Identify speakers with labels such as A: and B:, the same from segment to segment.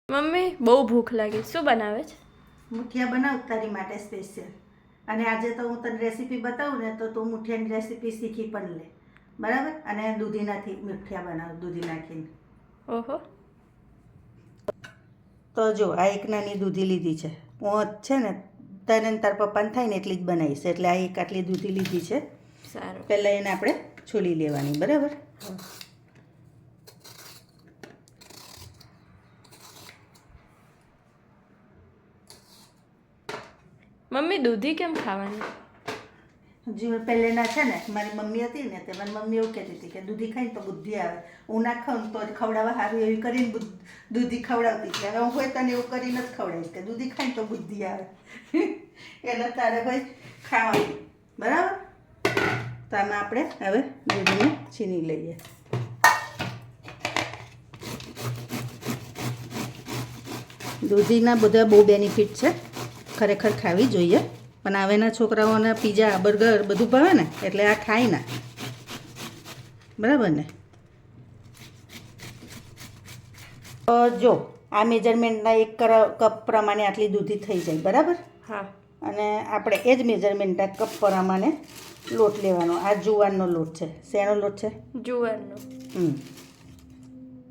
A: Mummy બહુ ભૂખ લાગી, શું બનાવે છે?
B: મુઠિયા બનાવ તારી માટે સ્પેશિયલ. અને આજે તો હું તને રેસીપી બતાવું ને તો તું મુઠિયાની રેસીપી શીખી પણ લે, બરાબર? અને દૂધીનાથી મુઠિયા બનાવ, દૂધી નાખીને.
A: ઓહો.
B: તો જો આ એક નાની દૂધી લીધી છે. હું છે ને તને ને તાર પપ્પાને થાય ને એટલી જ બનાવીશ, એટલે આ એક આટલી દૂધી લીધી છે.
A: સારું.
B: પહેલાં એને આપણે છોલી લેવાની, બરાબર?
A: મમ્મી દૂધી કેમ ખાવાની?
B: હજી પહેલેના છે ને મારી મમ્મી હતી ને તે મારી મમ્મી એવું કહેતી હતી કે દૂધી ખાઈને તો બુદ્ધિ આવે. હું ના ખાઉં તો જ ખવડાવવા સારું એવી કરીને દૂધી ખવડાવતી હતી. હવે હું હોય તને એવું કરીને જ ખવડાવીશ કે દૂધી ખાઈને તો બુદ્ધિ આવે. એટલે તારે ભાઈ ખાવાની, બરાબર? તો આમાં આપણે હવે દૂધીને છીની લઈએ. દૂધીના બધા બહુ બેનિફિટ છે, ખરેખર ખાવી જોઈએ. પણ હવેના છોકરાઓને પીઝા બર્ગર બધું ભાવે ને એટલે આ ખાય ના, બરાબર ને? તો જો આ મેજરમેન્ટના 1 કપ પ્રમાણે આટલી દૂધી થઈ જાય, બરાબર?
A: હા.
B: અને આપણે એ જ મેજરમેન્ટના કપ પ્રમાણે લોટ લેવાનો. આ જુવારનો લોટ છે. શેનો લોટ છે?
A: જુવારનો.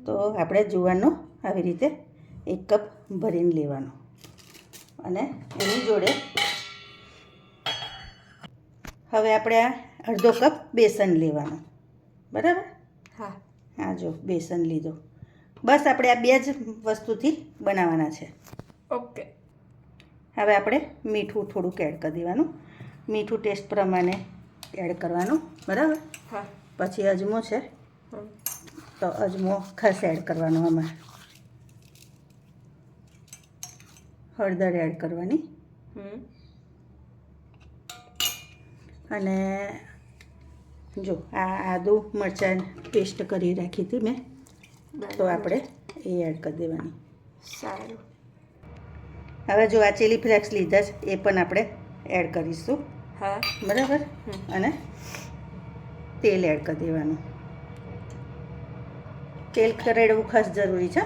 B: તો આપણે જુવારનો આવી રીતે 1 કપ ભરીને લેવાનો. અને એની જોડે હવે આપણે આ અડધો કપ બેસન લેવાનું, બરાબર?
A: હા.
B: હા, જો બેસન લીધો. બસ આપણે આ 2 જ વસ્તુથી બનાવવાના છે.
A: ઓકે.
B: હવે આપણે મીઠું થોડુંક એડ કરી દેવાનું. મીઠું ટેસ્ટ પ્રમાણે એડ કરવાનું, બરાબર?
A: હા.
B: પછી અજમો છે તો અજમો ખાસ એડ કરવાનો. આમાં હળદર એડ કરવાની. અને જો આ આદુ મરચાં પેસ્ટ કરી રાખી હતી મેં, તો આપણે એ એડ કરી દેવાની.
A: સારું.
B: હવે જો આ ચીલી ફ્લેક્સ લીધા છે એ પણ આપણે એડ કરીશું.
A: હા.
B: બરાબર? અને તેલ એડ કરી દેવાનું. તેલ કરેડવું ખાસ જરૂરી છે.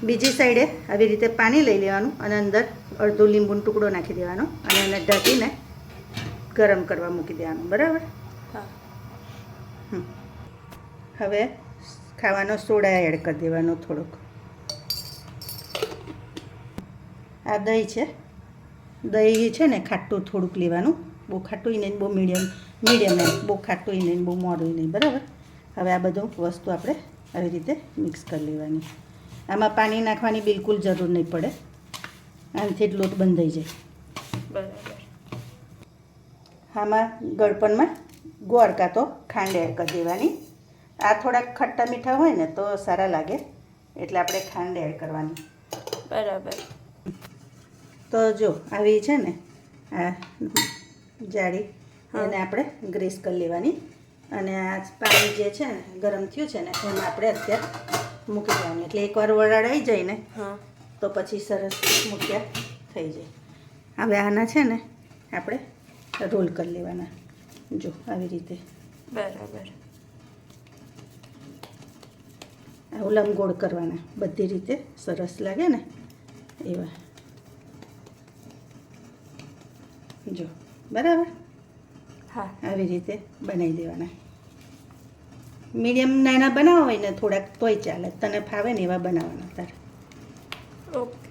B: બીજી સાઈડે આવી રીતે પાણી લઈ લેવાનું અને અંદર અડધો લીંબુનો ટુકડો નાખી દેવાનો અને એને ઢાંકીને ગરમ કરવા મૂકી દેવાનું, બરાબર?
A: હા.
B: હવે ખાવાનો સોડા એડ કરી દેવાનો થોડોક. આ દહીં છે. દહીં છે ને ખાટું થોડુંક લેવાનું, બહુ ખાટું નહીં, બહુ મીડિયમ એમ, બહુ ખાટું નહીં, બહુ મોડું નહીં, બરાબર? હવે આ બધું વસ્તુ આપણે આવી રીતે મિક્સ કરી લેવાની. આમાં પાણી નાખવાની બિલકુલ જરૂર નહીં પડે, આનાથી જ લોટ બંધાઈ જાય.
A: બરાબર.
B: આમાં ગળપણમાં ગોળ કાં તો ખાંડ એડ કરી દેવાની. આ થોડાક ખટ્ટા મીઠા હોય ને તો સારા લાગે, એટલે આપણે ખાંડ એડ કરવાની.
A: બરાબર.
B: તો જો આવી છે ને આ જાડી, એને આપણે ગ્રીસ કરી લેવાની. અને આ પાણી જે છે ને ગરમ થયું છે ને એમાં આપણે અત્યારે મૂકી દેવાની. એટલે એકવાર વરાળાઈ જાય ને તો પછી સરસ મુઠિયા થઈ જાય. હવે આના છે ને આપણે રોલ કરી લેવાના, જો આવી રીતે.
A: બરાબર.
B: આવું લંબગોળ કરવાના, બધી રીતે સરસ લાગે ને એવા. જો, બરાબર?
A: હા.
B: આવી રીતે બનાવી દેવાના. મીડિયમ નાના બનાવવા હોય ને થોડાક તોય ચાલે, તને ફાવે ને એવા બનાવવાના તારે.
A: ઓકે.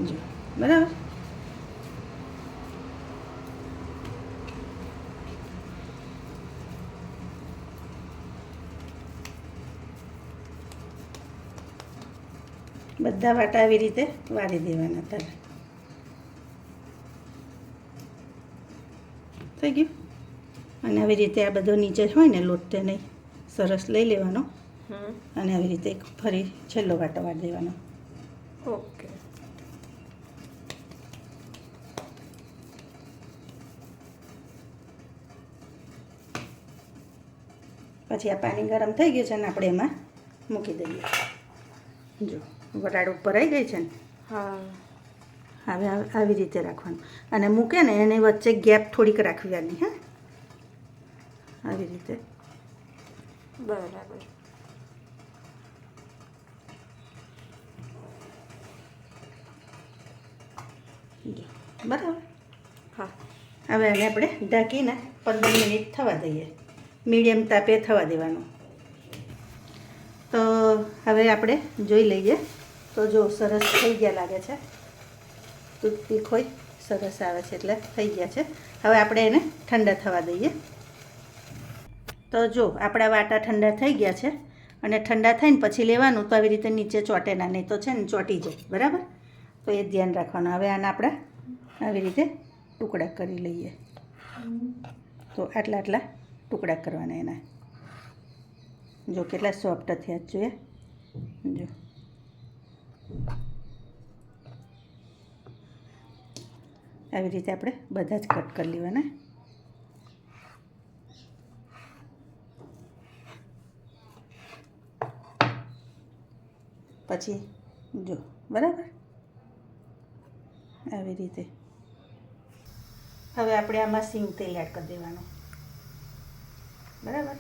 B: જો, બરાબર? બધા વાટા આવી રીતે વાળી દેવાના તારે. થઈ ગયું? અને આવી રીતે આ બધો નીચે હોય ને લોટ તેને સરસ લઈ લેવાનો અને આવી રીતે એક ફરી છેલ્લો વાટો વાળી દેવાનો.
A: ઓકે.
B: પછી આ પાણી ગરમ થઈ ગયું છે ને આપણે એમાં મૂકી દઈએ. જો વરાળ ઉપર આવી ગઈ છે ને.
A: હા.
B: હવે આવી રીતે રાખવાનું. અને મૂકે ને એની વચ્ચે ગેપ થોડીક રાખવાની. હા, આવી રીતે.
A: બરાબર.
B: જો બરાબર.
A: હા.
B: હવે આને આપણે ઢાંકીને 15 મિનિટ થવા દઈએ, મીડિયમ તાપે થવા દેવાનું. તો હવે આપણે જોઈ લઈએ. તો જો સરસ થઈ ગયા લાગે છે, ટૂથપીક હોય સરસ આવે છે એટલે થઈ ગયા છે. હવે આપણે એને ઠંડા થવા દઈએ. તો જો આપણા વાટા ઠંડા થઈ ગયા છે, અને ઠંડા થઈને પછી લેવાનું. તો આવી રીતે નીચે ચોટે ના, નહીં તો છે ને ચોંટી જાય. બરાબર, તો એ ધ્યાન રાખવાનું. હવે આના આપણે આવી રીતે ટુકડા કરી લઈએ. તો આટલા આટલા ટુકડા કરવાના એના. જો કેટલા સોફ્ટ થયા જોઈએ. જો આવી રીતે આપણે બધા જ કટ કરી લેવાના. પછી જો બરાબર આવી રીતે. હવે આપણે આમાં સિંગ તેલ એડ કરી દેવાનું. બરાબર,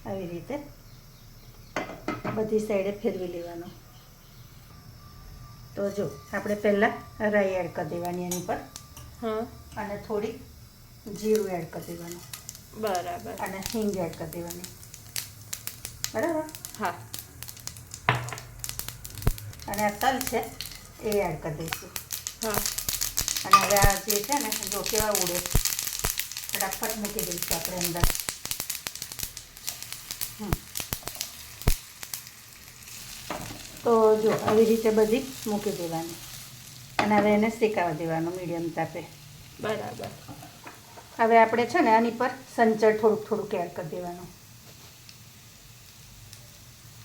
B: આવી રીતે બધી સાઈડે ફેરવી લેવાનું. તો જો આપણે પહેલાં રાઈ એડ કરી દેવાની એની પર,
A: હા,
B: અને થોડી જીરું એડ કરી દેવાનું,
A: બરાબર.
B: અને હિંગ એડ કરી દેવાની. બરાબર,
A: હા.
B: અને આ તલ છે એ એડ કરી દઈશું.
A: હા.
B: અને હવે આ જે છે ને જો કેવા ઉડે, ફટાફટ મૂકી દઈશું આપણે અંદર. તો જો આવી રીતે બધી મૂકી દેવાની, અને હવે એને શેકાવા દેવાનું મીડિયમ તાપે.
A: બરાબર.
B: હવે આપણે છે ને આની પર સંચળ થોડુંક થોડુંક એડ કરી દેવાનું,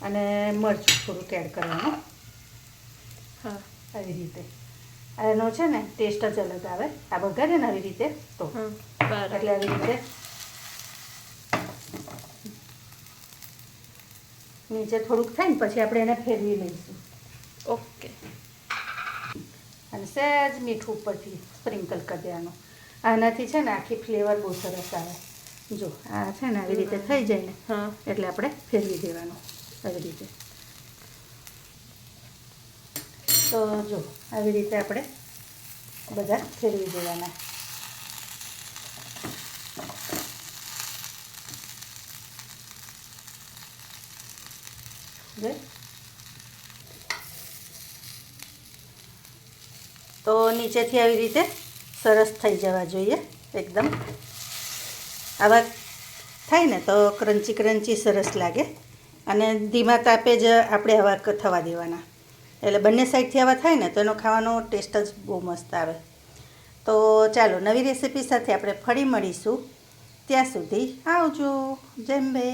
B: અને મરચું થોડુંક એડ કરવાનું.
A: હા,
B: આવી રીતે એનો છે ને ટેસ્ટ જ અલગ આવે. આ વઘારે ને આવી રીતે તો
A: બરાબર.
B: એટલે આવી રીતે નીચે થોડુંક થાય ને પછી આપણે એને ફેરવી લઈશું.
A: ઓકે.
B: અને સહેજ મીઠું ઉપરથી સ્પ્રિંકલ કરી દેવાનું. આનાથી છે ને આખી ફ્લેવર બહુ સરસ આવે. જો આ છે ને આવી રીતે થઈ જાય ને,
A: હા,
B: એટલે આપણે ફેરવી દેવાનું આવી રીતે. તો જો આવી રીતે આપણે બધા ફેરવી દેવાના. તો નીચેથી આવી રીતે સરસ થઈ જવા જોઈએ એકદમ. આવા થાય ને તો ક્રન્ચી ક્રન્ચી સરસ લાગે. અને ધીમા તાપે જ આપણે આવા થવા દેવાના, એટલે બંને સાઈડથી આવા થાય ને તો એનો ખાવાનો ટેસ્ટ જ બહુ મસ્ત આવે. તો ચાલો નવી રેસીપી સાથે આપણે ફરી મળીશું. ત્યાં સુધી આવજો. જેમ્બે.